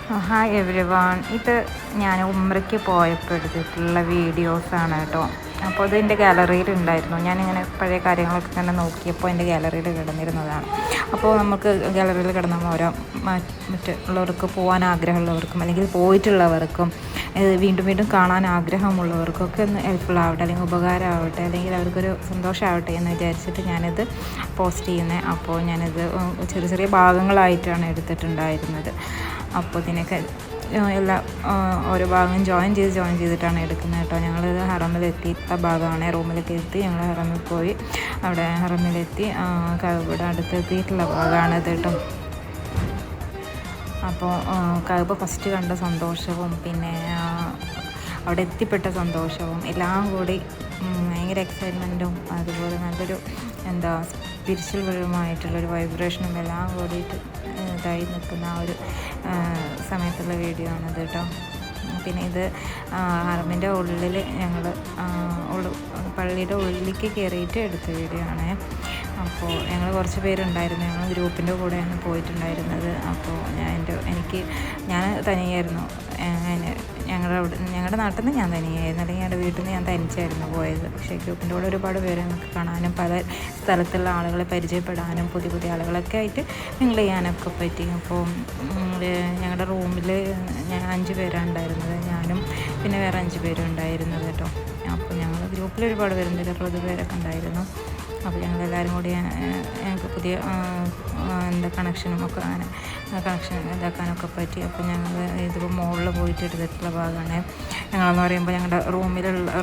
Hi every one. ഇത് ഞാൻ ഉംറയ്ക്ക് പോയപ്പോൾ എടുത്തിട്ടുള്ള വീഡിയോസാണ് കേട്ടോ. അപ്പോൾ ഇത് എൻ്റെ ഗാലറിയിൽ ഉണ്ടായിരുന്നു. ഞാനിങ്ങനെ പഴയ കാര്യങ്ങളൊക്കെ ഇങ്ങനെ നോക്കിയപ്പോൾ എൻ്റെ ഗാലറിയിൽ കിടന്നിരുന്നതാണ്. അപ്പോൾ നമുക്ക് ഗാലറിയിൽ കിടന്ന ഓരോ മറ്റുള്ളവർക്ക് പോകാൻ ആഗ്രഹമുള്ളവർക്കും അല്ലെങ്കിൽ പോയിട്ടുള്ളവർക്കും വീണ്ടും വീണ്ടും കാണാൻ ആഗ്രഹമുള്ളവർക്കൊക്കെ ഒന്ന് ഹെൽപ്ഫുൾ ആവട്ടെ, അല്ലെങ്കിൽ ഉപകാരമാവട്ടെ, അല്ലെങ്കിൽ അവർക്കൊരു സന്തോഷമാവട്ടെ എന്ന് വിചാരിച്ചിട്ട് ഞാനിത് പോസ്റ്റ് ചെയ്യുന്നത്. അപ്പോൾ ഞാനിത് ചെറിയ ചെറിയ ഭാഗങ്ങളായിട്ടാണ് എടുത്തിട്ടുണ്ടായിരുന്നത്. അപ്പോൾ ഇതിനൊക്കെ എല്ലാ ഓരോ ഭാഗം ജോയിൻ ചെയ്തിട്ടാണ് എടുക്കുന്നത് കേട്ടോ. ഞങ്ങളിത് ഹറമിലെത്തിയ ഭാഗമാണ്. റൂമിലൊക്കെ എത്തി ഞങ്ങൾ ഹറമിൽ പോയി. അവിടെ ഹറമിലെത്തി കഅബയുടെ അടുത്തെത്തിയിട്ടുള്ള ഭാഗമാണിത് കേട്ടോ. അപ്പോൾ കഅബ ഫസ്റ്റ് കണ്ട സന്തോഷവും പിന്നെ അവിടെ എത്തിപ്പെട്ട സന്തോഷവും എല്ലാം കൂടി ഭയങ്കര എക്സൈറ്റ്മെൻറ്റും അതുപോലെ നല്ലൊരു സ്പിരിച്വൽ പരമായിട്ടുള്ളൊരു വൈബ്രേഷനും എല്ലാം കൂടിയിട്ട് ഇതായി നിൽക്കുന്ന ആ ഒരു സമയത്തുള്ള വീഡിയോ ആണത് കേട്ടോ. പിന്നെ ഇത് ഹറമിൻ്റെ ഉള്ളിൽ ഞങ്ങൾ പള്ളിയുടെ ഉള്ളിലേക്ക് കയറിയിട്ട് എടുത്ത വീഡിയോ ആണ്. അപ്പോൾ ഞങ്ങൾ കുറച്ച് പേരുണ്ടായിരുന്നു. ഞങ്ങൾ ഗ്രൂപ്പിൻ്റെ കൂടെയാണ് പോയിട്ടുണ്ടായിരുന്നത്. അപ്പോൾ ഞാൻ തനിയായിരുന്നു. ഞങ്ങളുടെ നാട്ടിൽ നിന്ന് ഞാൻ തനിയായിരുന്നു, അല്ലെങ്കിൽ ഞങ്ങളുടെ വീട്ടിൽ നിന്ന് ഞാൻ തനിച്ചായിരുന്നു പോയത്. പക്ഷേ ഗ്രൂപ്പിൻ്റെ കൂടെ ഒരുപാട് പേരെ നമുക്ക് കാണാനും പല സ്ഥലത്തുള്ള ആളുകളെ പരിചയപ്പെടാനും പുതിയ പുതിയ ആളുകളൊക്കെ ആയിട്ട് മിങ്കിൾ ചെയ്യാനൊക്കെ പറ്റി. അപ്പോൾ ഞങ്ങളുടെ റൂമിൽ 5 പേരാണ് ഉണ്ടായിരുന്നത്. ഞാനും പിന്നെ വേറെ 5 പേരും ഉണ്ടായിരുന്നത് കേട്ടോ. അപ്പോൾ ഞങ്ങൾ ഗ്രൂപ്പിൽ ഒരുപാട് പേരുണ്ട്, 20 പേരൊക്കെ ഉണ്ടായിരുന്നു. അപ്പോൾ ഞങ്ങളെല്ലാവരും കൂടി ഞങ്ങൾക്ക് പുതിയ കണക്ഷനും ഒക്കെ അങ്ങനെ കണക്ഷൻ ഇതാക്കാനൊക്കെ പറ്റി. അപ്പോൾ ഞങ്ങൾ ഇതിപ്പോൾ മുകളിൽ പോയിട്ട് എടുത്തിട്ടുള്ള ഭാഗമാണ്. ഞങ്ങളെന്ന് പറയുമ്പോൾ ഞങ്ങളുടെ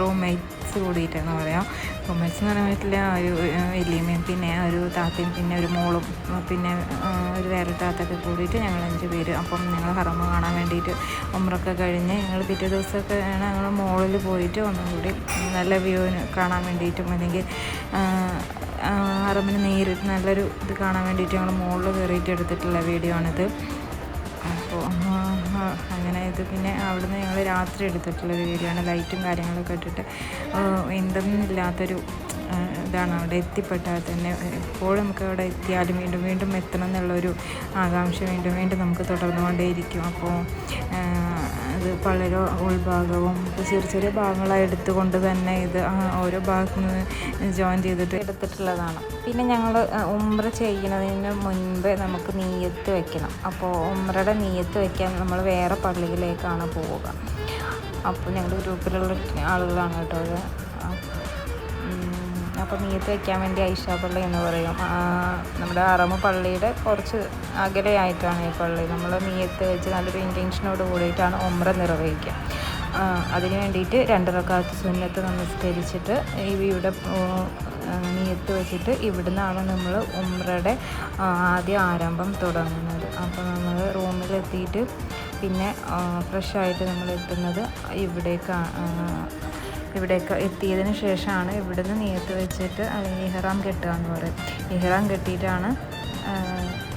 റൂംമേറ്റ്സ് കൂടിയിട്ടെന്ന് പറയാം. റൂംമേറ്റ്സ് എന്ന് പറയാൻ പറ്റില്ല, ഒരു വലിയമ്മയും പിന്നെ ഒരു താത്തയും പിന്നെ ഒരു മോളും പിന്നെ ഒരു വേറെ താത്തൊക്കെ കൂടിയിട്ട് ഞങ്ങൾ 5 പേര്. അപ്പം ഞങ്ങൾ ഹറമ കാണാൻ വേണ്ടിയിട്ട് ഉംറയൊക്കെ കഴിഞ്ഞ് ഞങ്ങൾ പിറ്റേ ദിവസമൊക്കെ ഞങ്ങൾ മുകളിൽ പോയിട്ട് ഒന്നും കൂടി നല്ല വ്യൂവിന് കാണാൻ വേണ്ടിയിട്ടും അല്ലെങ്കിൽ ഹറമിന് നേരിട്ട് നല്ലൊരു ഇത് കാണാൻ വേണ്ടിയിട്ട് ഞങ്ങൾ മുകളിൽ കയറിയിട്ട് എടുത്തിട്ടുള്ള വീഡിയോ ആണിത്. അപ്പോൾ അങ്ങനെ ഇത് പിന്നെ അവിടുന്ന് ഞങ്ങൾ രാത്രി എടുത്തിട്ടുള്ളൊരു വീഡിയോ ആണ്. ലൈറ്റും കാര്യങ്ങളൊക്കെ ഇട്ടിട്ട് എന്തെന്നില്ലാത്തൊരു ഇതാണ്. അവിടെ എത്തിപ്പെട്ടാൽ തന്നെ എപ്പോഴും നമുക്ക് അവിടെ എത്തിയാലും വീണ്ടും വീണ്ടും എത്തണം എന്നുള്ളൊരു ആകാംക്ഷ വീണ്ടും വീണ്ടും നമുക്ക് തുടർന്നുകൊണ്ടേയിരിക്കും. അപ്പോൾ ഇത് പള്ളിയുടെ ഉൾഭാഗവും ചെറിയ ചെറിയ ഭാഗങ്ങളായി എടുത്തുകൊണ്ട് തന്നെ ഇത് ഓരോ ഭാഗത്തു നിന്ന് ജോയിൻ ചെയ്തിട്ട് എടുത്തിട്ടുള്ളതാണ്. പിന്നെ ഞങ്ങൾ ഉംറ ചെയ്യുന്നതിന് മുൻപ് നമുക്ക് നിയ്യത്ത് വെക്കണം. അപ്പോൾ ഉംറയുടെ നിയ്യത്ത് വെക്കാൻ നമ്മൾ വേറെ പള്ളിയിലേക്കാണ് പോവുക. അപ്പോൾ ഞങ്ങളുടെ ഗ്രൂപ്പിലുള്ള ആളുകളാണ് കേട്ടോ അത്. അപ്പോൾ നിയ്യത്ത് വയ്ക്കാൻ വേണ്ടി ഐഷ പള്ളി എന്ന് പറയും. നമ്മുടെ ഹറം പള്ളിയുടെ കുറച്ച് അകലെയായിട്ടാണ് ഈ പള്ളി. നമ്മൾ നിയ്യത്ത് വെച്ച് നല്ലൊരു ഇൻറ്റൻഷനോട് കൂടിയിട്ടാണ് ഉംറ നിർവഹിക്കുക. അതിന് വേണ്ടിയിട്ട് 2 റക്അത്ത് സുന്നത്ത് നമസ്കരിച്ചിട്ട് ഇവിടെ നിയ്യത്ത് വെച്ചിട്ട് ഇവിടുന്നാണ് നമ്മൾ ഉംറയുടെ ആദ്യ ആരംഭം തുടങ്ങുന്നത്. അപ്പോൾ നമ്മൾ റൂമിലെത്തിയിട്ട് പിന്നെ ഫ്രഷായിട്ട് നമ്മൾ എത്തുന്നത് ഇവിടേക്ക് എത്തിയതിന് ശേഷമാണ് ഇവിടുന്ന് നിയ്യത്ത് വെച്ചിട്ട് അല്ലെങ്കിൽ ഇഹ്റാം കെട്ടുക എന്ന് പറയും. ഇഹ്റാം കെട്ടിയിട്ടാണ്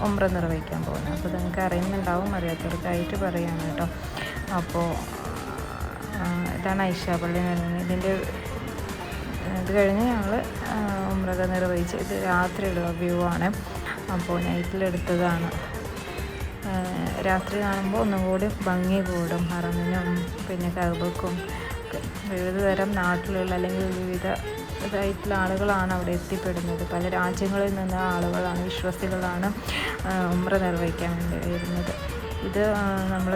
ഉംറ നിർവഹിക്കാൻ പോകുന്നത്. അപ്പോൾ നിങ്ങൾക്ക് അറിയുന്നുണ്ടാവും, അറിയാത്തവർക്കായിട്ട് പറയുകയാണ് കേട്ടോ. അപ്പോൾ ഇതാണ് ഐഷ പള്ളി എന്ന് പറയുന്നത്. ഇതിൻ്റെ ഇത് കഴിഞ്ഞ് ഞങ്ങൾ ഉംറ നിർവഹിച്ച് ഇത് രാത്രിയുള്ള വ്യൂ ആണ്. അപ്പോൾ നൈറ്റിലെടുത്തതാണ്. രാത്രി കാണുമ്പോൾ ഒന്നും കൂടി ഭംഗി കൂടും ഹറമിനും പിന്നെ കഅബക്കും. വിവിധ തരം നാട്ടിലുള്ള അല്ലെങ്കിൽ വിവിധ ഇതായിട്ടുള്ള ആളുകളാണ് അവിടെ എത്തിപ്പെടുന്നത്. പല രാജ്യങ്ങളിൽ നിന്ന് ആളുകളാണ്, വിശ്വാസികളാണ് ഉംറ നിർവഹിക്കാൻ വേണ്ടി വരുന്നത്. ഇത് നമ്മൾ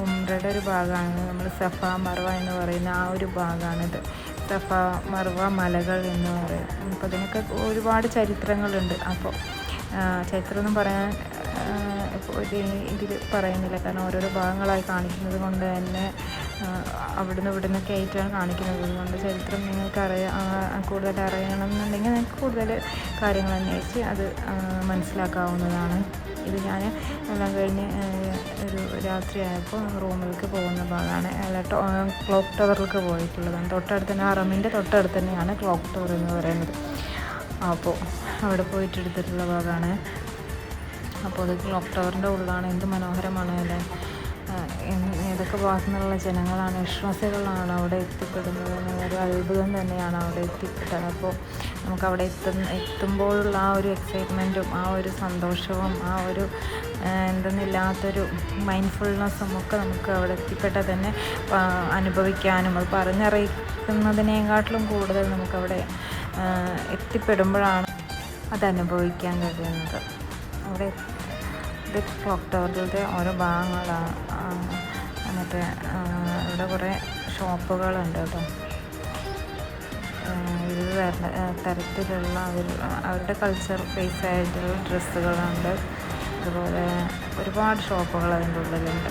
ഉംറയുടെ ഒരു ഭാഗമാണ്. നമ്മൾ സഫ മർവ എന്ന് പറയുന്ന ആ ഒരു ഭാഗമാണിത്. സഫ മർവ മലകൾ എന്ന് പറയും. അപ്പോൾ ഇതിനൊക്കെ ഒരുപാട് ചരിത്രങ്ങളുണ്ട്. അപ്പോൾ ചരിത്രമൊന്നും പറയാൻ ഇതിൽ പറയുന്നില്ല, കാരണം ഓരോരോ ഭാഗങ്ങളായി കാണിക്കുന്നത് കൊണ്ട് തന്നെ ഇവിടുന്നൊക്കെ ആയിട്ടാണ് കാണിക്കുന്നത്. അതുകൊണ്ട് ചരിത്രം നിങ്ങൾക്ക് കൂടുതൽ അറിയണമെന്നുണ്ടെങ്കിൽ നിങ്ങൾക്ക് കൂടുതൽ കാര്യങ്ങൾ അന്വേഷിച്ച് അത് മനസ്സിലാക്കാവുന്നതാണ്. ഇത് ഞാൻ എല്ലാം കഴിഞ്ഞ് ഒരു രാത്രിയായപ്പോൾ റൂമിലേക്ക് പോകുന്ന ഭാഗമാണ്. ക്ലോക്ക് ടവറിലേക്ക് പോയിട്ടുള്ളതാണ്. തൊട്ടടുത്ത് തന്നെ ഹറമിൻ്റെ തൊട്ടടുത്ത് തന്നെയാണ് ക്ലോക്ക് ടവർ എന്ന് പറയുന്നത്. അപ്പോൾ അവിടെ പോയിട്ട് എടുത്തിട്ടുള്ള ഭാഗമാണ്. അപ്പോൾ അത് ക്ലോക്ക് ടവറിൻ്റെ ഉള്ളിലാണ്. എന്ത് മനോഹരമാണ് അല്ലേ. ഏതൊക്കെ ഭാഗത്തു നിന്നുള്ള ജനങ്ങളാണ്, വിശ്വാസികളാണ് അവിടെ എത്തിപ്പെടുന്നത് ഒരു അത്ഭുതം തന്നെയാണ് അവിടെ എത്തിപ്പെട്ടത്. അപ്പോൾ നമുക്കവിടെ എത്തുമ്പോഴുള്ള ആ ഒരു എക്സൈറ്റ്മെൻറ്റും ആ ഒരു സന്തോഷവും ആ ഒരു എന്തെന്നില്ലാത്തൊരു മൈൻഡ്ഫുൾനെസ്സും ഒക്കെ നമുക്ക് അവിടെ എത്തിപ്പെട്ടാൽ തന്നെ അനുഭവിക്കാനും അത് പറഞ്ഞറിയിക്കുന്നതിനേക്കാട്ടിലും കൂടുതൽ നമുക്കവിടെ എത്തിപ്പെടുമ്പോഴാണ് അത് അനുഭവിക്കാൻ കഴിയുന്നത്. അവിടെ ഇത് ക്ലോക്ക് ടവറിലത്തെ ഓരോ ഭാഗങ്ങളാണ്. മറ്റേ ഇവിടെ കുറേ ഷോപ്പുകളുണ്ട് കേട്ടോ. വിവിധ തരത്തിലുള്ള അവരുടെ കൾച്ചർ ബേസ് ആയിട്ടുള്ള ഡ്രസ്സുകളുണ്ട്. അതുപോലെ ഒരുപാട് ഷോപ്പുകൾ അതിൻ്റെ ഉള്ളിലുണ്ട്.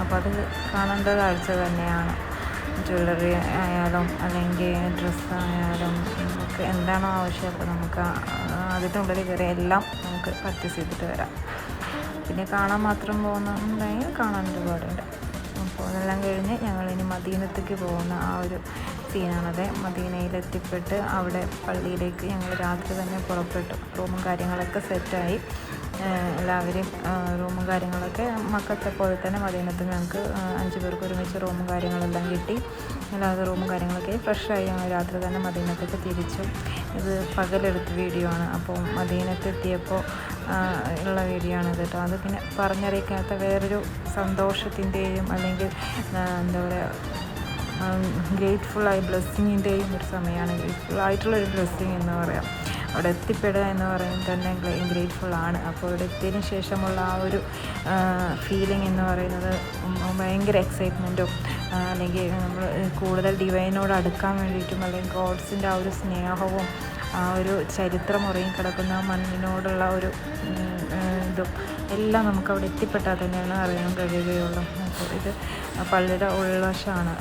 അപ്പോൾ അത് കാണേണ്ട കാഴ്ച തന്നെയാണ്. ജ്വല്ലറി ആയാലും അല്ലെങ്കിൽ ഡ്രസ്സായാലും നമുക്ക് എന്താണോ ആവശ്യം അപ്പോൾ നമുക്ക് അതിൻ്റെ ഉള്ളിൽ കയറി എല്ലാം നമുക്ക് പർച്ചേസ് ചെയ്തിട്ട് വരാം. പിന്നെ കാണാൻ മാത്രം പോകുന്നുണ്ടെങ്കിൽ കാണാൻ ഒരുപാടുണ്ട്. അപ്പോൾ അതെല്ലാം കഴിഞ്ഞ് ഞങ്ങളിനി മദീനത്തേക്ക് പോകുന്ന ആ ഒരു സീനാണത്. മദീനയിലെത്തിപ്പെട്ട് അവിടെ പള്ളിയിലേക്ക് ഞങ്ങൾ രാത്രി തന്നെ പുറപ്പെട്ടു. റൂമും കാര്യങ്ങളൊക്കെ സെറ്റായി. എല്ലാവരും റൂമും കാര്യങ്ങളൊക്കെ മക്കത്തെ പോലെ തന്നെ മദീനത്ത് ഞങ്ങൾക്ക് 5 പേർക്ക് ഒരുമിച്ച് റൂമും കാര്യങ്ങളെല്ലാം കിട്ടി. എല്ലാവരും റൂമും കാര്യങ്ങളൊക്കെ ഫ്രഷായി ഞങ്ങൾ രാത്രി തന്നെ മദീനത്തേക്ക് തിരിച്ചു. ഇത് പകലെടുത്ത വീഡിയോ ആണ്. അപ്പോൾ മദീനത്തെത്തിയപ്പോൾ ഉള്ള വീഡിയോ ആണ് കേട്ടോ. അത് പിന്നെ പറഞ്ഞറിയിക്കാത്ത വേറൊരു സന്തോഷത്തിൻ്റെയും അല്ലെങ്കിൽ എന്താ പറയുക ഗ്രേറ്റ്ഫുള്ളായി ബ്ലെസ്സിങ്ങിൻ്റെയും ഒരു സമയമാണ്. ഗ്രേറ്റ്ഫുള്ളായിട്ടുള്ളൊരു ബ്ലെസ്സിങ് എന്ന് പറയാം. അവിടെ എത്തിപ്പെടുക എന്ന് പറയുന്നത് തന്നെ ഗ്രേറ്റ്ഫുള്ളാണ്. അപ്പോൾ അവിടെ എത്തിയതിന് ശേഷമുള്ള ആ ഒരു ഫീലിംഗ് എന്ന് പറയുന്നത് ഭയങ്കര എക്സൈറ്റ്മെൻറ്റും അല്ലെങ്കിൽ നമ്മൾ കൂടുതൽ ഡിവൈനോട് അടുക്കാൻ വേണ്ടിയിട്ടും അല്ലെങ്കിൽ ഗോഡ്സിൻ്റെ ആ ഒരു സ്നേഹവും ആ ഒരു ചരിത്രം ഉറങ്ങിക്കിടക്കുന്ന മണ്ണിനോടുള്ള ഒരു ഇതും എല്ലാം നമുക്കവിടെ എത്തിപ്പെട്ടാൽ തന്നെയാണ് അറിയാൻ കഴിയുകയുള്ളൂ. അപ്പോൾ ഇത് പള്ളിയുടെ ഉൾവശമാണ്.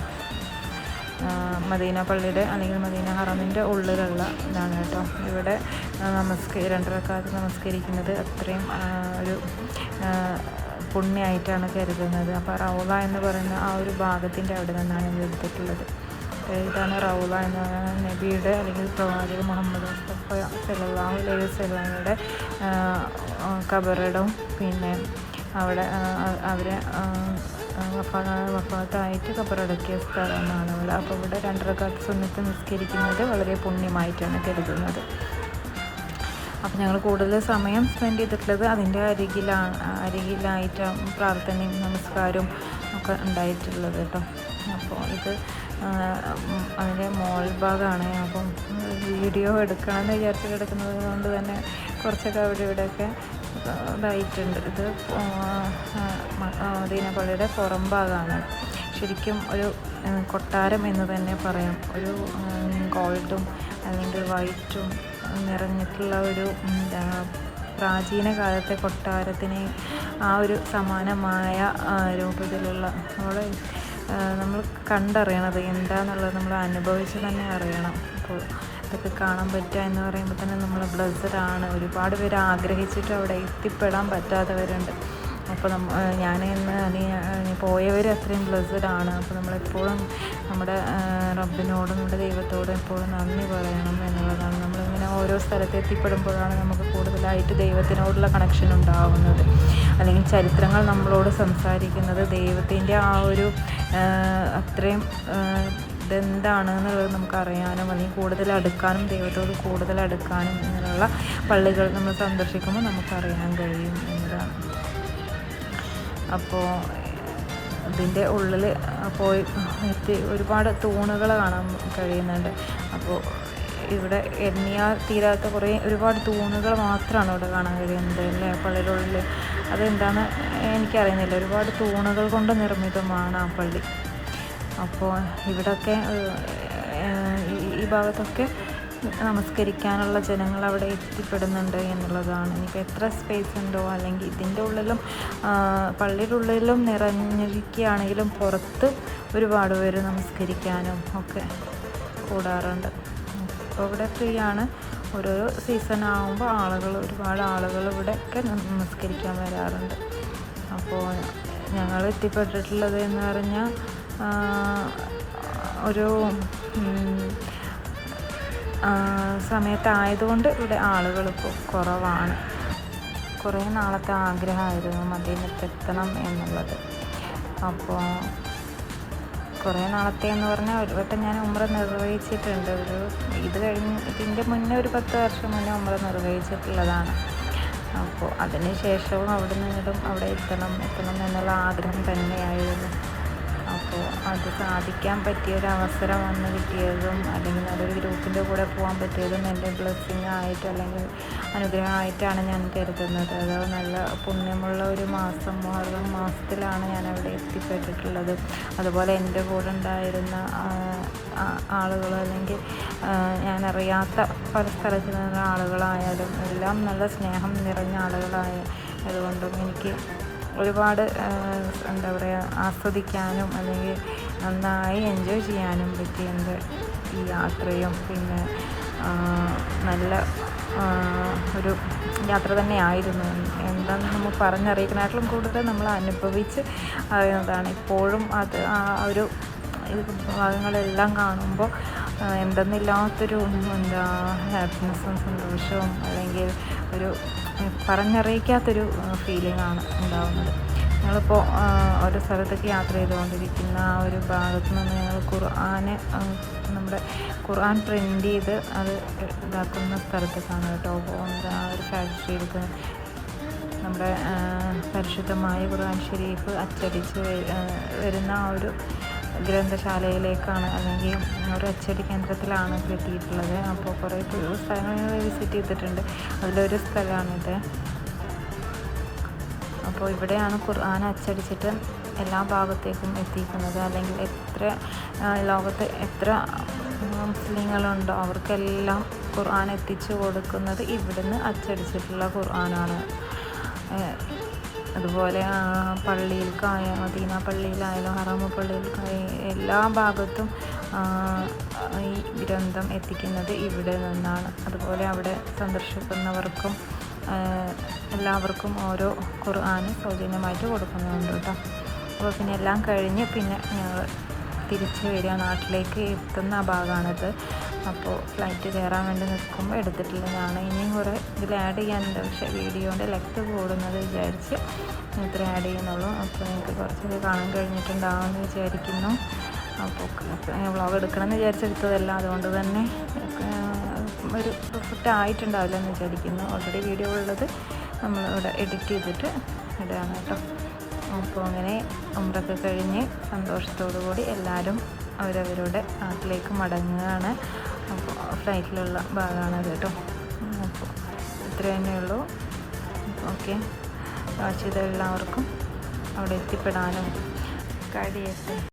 മദീന പള്ളിയുടെ അല്ലെങ്കിൽ മദീന ഹറമിൻ്റെ ഉള്ളിലുള്ള ഇതാണ് കേട്ടോ. ഇവിടെ 2 റക്അത്ത് നമസ്കരിക്കുന്നത് അത്രയും ഒരു പുണ്യമായിട്ടാണ് കരുതുന്നത്. അപ്പോൾ റൗള എന്ന് പറയുന്ന ആ ഒരു ഭാഗത്തിൻ്റെ അവിടെ നിന്നാണ് ഇത് എടുത്തിട്ടുള്ളത്. ഇതാണ് റൗള എന്ന് പറയുന്നത് നബിയുടെ അല്ലെങ്കിൽ പ്രവാചക മുഹമ്മദ് മുസ്തഫ സല്ലല്ലാഹു അലൈഹി വസല്ലമയുടെ ഖബറിടവും പിന്നെ അവിടെ അവരെ വഫാത്തായിട്ട് ഖബറടക്കിയ സ്ഥലമാണ് ഇവിടെ. അപ്പോൾ ഇവിടെ 2 റക്അത്ത് സുന്നത്ത് നിസ്കരിക്കുന്നത് വളരെ പുണ്യമായിട്ടാണ് കരുതുന്നത്. അപ്പോൾ ഞങ്ങൾ കൂടുതൽ സമയം സ്പെൻഡ് ചെയ്തിട്ടുള്ളത് അതിൻ്റെ അരികിലായിട്ട് പ്രാർത്ഥനയും നമസ്കാരവും ഒക്കെ ഉണ്ടായിട്ടുള്ളത് കേട്ടോ. അപ്പോൾ ഇത് അതിൻ്റെ മോൾ ഭാഗമാണ്. അപ്പം വീഡിയോ എടുക്കണമെന്ന് വിചാരിച്ചിട്ട് എടുക്കുന്നത് കൊണ്ട് തന്നെ കുറച്ചൊക്കെ അവിടെ ഇവിടെയൊക്കെ ഇതായിട്ടുണ്ട്. ഇത് മദീന പള്ളിയുടെ പുറം ഭാഗമാണ്. ശരിക്കും ഒരു കൊട്ടാരം എന്ന് തന്നെ പറയാം. ഒരു ഗോൾഡും അല്ലെങ്കിൽ വൈറ്റും നിറഞ്ഞിട്ടുള്ള ഒരു പ്രാചീന കാലത്തെ കൊട്ടാരത്തിന് ആ ഒരു സമാനമായ രൂപത്തിലുള്ള നമ്മൾ കണ്ടറിയണത് എന്താണെന്നുള്ളത് നമ്മൾ അനുഭവിച്ച് തന്നെ അറിയണം. അപ്പോൾ ഇതൊക്കെ കാണാൻ പറ്റുക എന്ന് പറയുമ്പോൾ തന്നെ നമ്മൾ ബ്ലെസ്സഡാണ്. ഒരുപാട് പേര് ആഗ്രഹിച്ചിട്ട് അവിടെ എത്തിപ്പെടാൻ പറ്റാത്തവരുണ്ട്. അപ്പോൾ ഞാൻ ഇന്ന് പോയവർ അത്രയും ബ്ലെസ്സഡാണ്. അപ്പോൾ നമ്മളെപ്പോഴും നമ്മുടെ റബ്ബിനോടും നമ്മുടെ ദൈവത്തോടും എപ്പോഴും നന്ദി പറയണം എന്നുള്ളതാണ്. നമ്മളിങ്ങനെ ഓരോ സ്ഥലത്ത് എത്തിപ്പെടുമ്പോഴാണ് നമുക്ക് കൂടുതലായിട്ട് ദൈവത്തിനോടുള്ള കണക്ഷൻ ഉണ്ടാവുന്നത്. അല്ലെങ്കിൽ ചരിത്രങ്ങൾ നമ്മളോട് സംസാരിക്കുന്നത് ദൈവത്തിൻ്റെ ആ ഒരു അത്രയും ഇതെന്താണ് എന്നുള്ളത് നമുക്കറിയാനും അല്ലെങ്കിൽ കൂടുതൽ അടുക്കാനും ദൈവത്തോട് കൂടുതൽ അടുക്കാനും ഇങ്ങനെയുള്ള പള്ളികൾ നമ്മൾ സന്ദർശിക്കുമ്പോൾ നമുക്കറിയാൻ കഴിയും എന്നതാണ്. അപ്പോൾ ഇതിൻ്റെ ഉള്ളിൽ പോയി എത്തി ഒരുപാട് തൂണുകൾ കാണാൻ കഴിയുന്നുണ്ട്. അപ്പോൾ ഇവിടെ എണ്ണിയാൽ തീരാത്ത ഒരുപാട് തൂണുകൾ മാത്രമാണ് ഇവിടെ കാണാൻ കഴിയുന്നത് അല്ലേ പള്ളിയുടെ ഉള്ളിൽ. അതെന്താണ് എനിക്കറിയുന്നില്ല. ഒരുപാട് തൂണുകൾ കൊണ്ട് നിർമ്മിതമാണ് ആ പള്ളി. അപ്പോൾ ഇവിടെയൊക്കെ ഈ ഭാഗത്തൊക്കെ നമസ്കരിക്കാനുള്ള ജനങ്ങൾ അവിടെ എത്തിപ്പെടുന്നുണ്ട് എന്നുള്ളതാണ്. ഇനിയിപ്പോൾ എത്ര സ്പേസ് ഉണ്ടോ അല്ലെങ്കിൽ ഇതിൻ്റെ ഉള്ളിലും പള്ളിയുടെ ഉള്ളിലും നിറഞ്ഞിരിക്കുകയാണെങ്കിലും പുറത്ത് ഒരുപാട് പേര് നമസ്കരിക്കാനും ഒക്കെ കൂടാറുണ്ട്. അപ്പോൾ ഇവിടെ ഫ്രീ ആണ്. ഓരോരോ സീസൺ ആകുമ്പോൾ ഒരുപാട് ആളുകൾ ഇവിടെയൊക്കെ നമസ്കരിക്കാൻ വരാറുണ്ട്. അപ്പോൾ ഞങ്ങൾ എത്തിപ്പെട്ടിട്ടുള്ളത് എന്ന് പറഞ്ഞാൽ ഒരു സമയത്തായതുകൊണ്ട് ഇവിടെ ആളുകൾ ഇപ്പോൾ കുറവാണ്. കുറേ നാളത്തെ ആഗ്രഹമായിരുന്നു മദീനത്തെത്തണം എന്നുള്ളത്. അപ്പോൾ കുറേ നാളത്തെ എന്ന് പറഞ്ഞാൽ ഒരു വട്ടം ഞാൻ ഉംറ നിർവഹിച്ചിട്ടുണ്ട്. ഇതിൻ്റെ മുന്നേ ഒരു 10 വർഷം മുന്നേ ഉംറ നിർവഹിച്ചിട്ടുള്ളതാണ്. അപ്പോൾ അതിന് ശേഷവും അവിടെ നിന്നിട്ടും അവിടെ എത്തണം എന്നുള്ള ആഗ്രഹം തന്നെയായിരുന്നു. അപ്പോൾ അത് സാധിക്കാൻ പറ്റിയൊരവസരം വന്ന് കിട്ടിയതും അല്ലെങ്കിൽ അതൊരു ഗ്രൂപ്പിൻ്റെ കൂടെ പോകാൻ പറ്റിയതും എൻ്റെ ബ്ലെസ്സിങ് ആയിട്ട് അല്ലെങ്കിൽ അനുഗ്രഹമായിട്ടാണ് ഞാൻ കരുതുന്നത്. അത് നല്ല പുണ്യമുള്ള ഒരു മാസം, മുഹറം മാസത്തിലാണ് ഞാൻ അവിടെ എത്തിപ്പെട്ടിട്ടുള്ളത്. അതുപോലെ എൻ്റെ കൂടെ ഉണ്ടായിരുന്ന ആളുകൾ അല്ലെങ്കിൽ ഞാനറിയാത്ത പല സ്ഥലത്ത് നിന്ന ആളുകളായാലും എല്ലാം നല്ല സ്നേഹം നിറഞ്ഞ ആളുകളായതുകൊണ്ടും എനിക്ക് ഒരുപാട് എന്താ പറയുക, ആസ്വദിക്കാനും അല്ലെങ്കിൽ നന്നായി എൻജോയ് ചെയ്യാനും പറ്റി എൻ്റെ ഈ യാത്രയും. പിന്നെ നല്ല ഒരു യാത്ര തന്നെയായിരുന്നു. എന്താണെന്ന് നമ്മൾ പറഞ്ഞറിയിക്കണായിട്ടും കൂടുതൽ നമ്മൾ അനുഭവിച്ച് അറിയുന്നതാണ്. ഇപ്പോഴും അത് ആ ഒരു ഭാഗങ്ങളെല്ലാം കാണുമ്പോൾ എന്തെന്നില്ലാത്തൊരു ഹാപ്പിനെസ്സും സന്തോഷവും അല്ലെങ്കിൽ ഒരു പറഞ്ഞറിയിക്കാത്തൊരു ഫീലിംഗാണ് ഉണ്ടാകുന്നത്. ഞങ്ങളിപ്പോൾ ഒരു സ്ഥലത്തേക്ക് യാത്ര ചെയ്തുകൊണ്ടിരിക്കുന്ന ആ ഒരു ഭാഗത്ത് നിന്ന് ഞങ്ങൾ നമ്മുടെ ഖുർആൻ പ്രിൻ്റ് ചെയ്ത് അത് ഇതാക്കുന്ന സ്ഥലത്തേക്കാണ് കേട്ടോ പോകുന്നത്. ആ ഒരു ഫാക്ടറിയിലേക്ക് നമ്മുടെ പരിശുദ്ധമായ ഖുർആൻ ഷരീഫ് അച്ചടിച്ച് വരുന്ന ആ ഒരു ഗ്രന്ഥശാലയിലേക്കാണ് അല്ലെങ്കിൽ ഒരു അച്ചടി കേന്ദ്രത്തിലാണ് എത്തിയിട്ടുള്ളത്. അപ്പോൾ കുറേ സ്ഥലങ്ങൾ വിസിറ്റ് ചെയ്തിട്ടുണ്ട്. അതിലൊരു സ്ഥലമാണിത്. അപ്പോൾ ഇവിടെയാണ് ഖുർആൻ അച്ചടിച്ചിട്ട് എല്ലാ ഭാഗത്തേക്കും എത്തിക്കുന്നത്. അല്ലെങ്കിൽ ലോകത്ത് എത്ര മുസ്ലിങ്ങളുണ്ടോ അവർക്കെല്ലാം ഖുർആൻ എത്തിച്ചു കൊടുക്കുന്നത് ഇവിടുന്ന് അച്ചടിച്ചിട്ടുള്ള ഖുർആനാണ്. അതുപോലെ പള്ളിയിലേക്കായ മദീന പള്ളിയിലായാലും ഹറം പള്ളിയിലേക്കായാലും എല്ലാ ഭാഗത്തും ഈ ഗ്രന്ഥം എത്തിക്കുന്നത് ഇവിടെ നിന്നാണ്. അതുപോലെ അവിടെ സന്ദർശിക്കുന്നവർക്കും എല്ലാവർക്കും ഓരോ ഖുർആൻ സൗജന്യമായിട്ട് കൊടുക്കുന്നുണ്ട് കേട്ടോ. അപ്പോൾ പിന്നെ എല്ലാം കഴിഞ്ഞ് പിന്നെ ഞങ്ങൾ തിരിച്ച് വരിക, നാട്ടിലേക്ക് എത്തുന്ന ആ ഭാഗമാണിത്. അപ്പോൾ ഫ്ലൈറ്റ് കയറാൻ വേണ്ടി നിൽക്കുമ്പോൾ എടുത്തിട്ടില്ല. ഇനിയും കുറേ ഇതിൽ ആഡ് ചെയ്യാനുണ്ട്. പക്ഷേ വീഡിയോൻ്റെ ലെങ്ത് കൂടുന്നത് വിചാരിച്ച് ഇത്ര ആഡ് ചെയ്യുന്നുള്ളൂ. അപ്പോൾ എനിക്ക് കുറച്ചൊക്കെ കാണാൻ കഴിഞ്ഞിട്ടുണ്ടാവുമെന്ന് വിചാരിക്കുന്നു. അപ്പോൾ വ്ളോഗ് എടുക്കണമെന്ന് വിചാരിച്ചെടുത്തതല്ല, അതുകൊണ്ട് തന്നെ ഒരു പെർഫെക്റ്റ് ആയിട്ടുണ്ടാവില്ല എന്ന് വിചാരിക്കുന്നു. ഓൾറെഡി വീഡിയോ ഉള്ളത് നമ്മളിവിടെ എഡിറ്റ് ചെയ്തിട്ട് ഇടുകയാണ് കേട്ടോ. അപ്പോൾ അങ്ങനെ ഉംറയൊക്കെ കഴിഞ്ഞ് സന്തോഷത്തോടു കൂടി എല്ലാവരും അവരവരുടെ നാട്ടിലേക്ക് മടങ്ങുകയാണ്. അപ്പോൾ ഫ്ലൈറ്റിലുള്ള ഭാഗമാണത് കേട്ടോ. അപ്പോൾ ഇത്ര തന്നെയുള്ളൂ. ഓക്കെ, വാച്ച് ചെയ്ത എല്ലാവർക്കും അവിടെ എത്തിപ്പെടാനും കഴിയട്ടെ.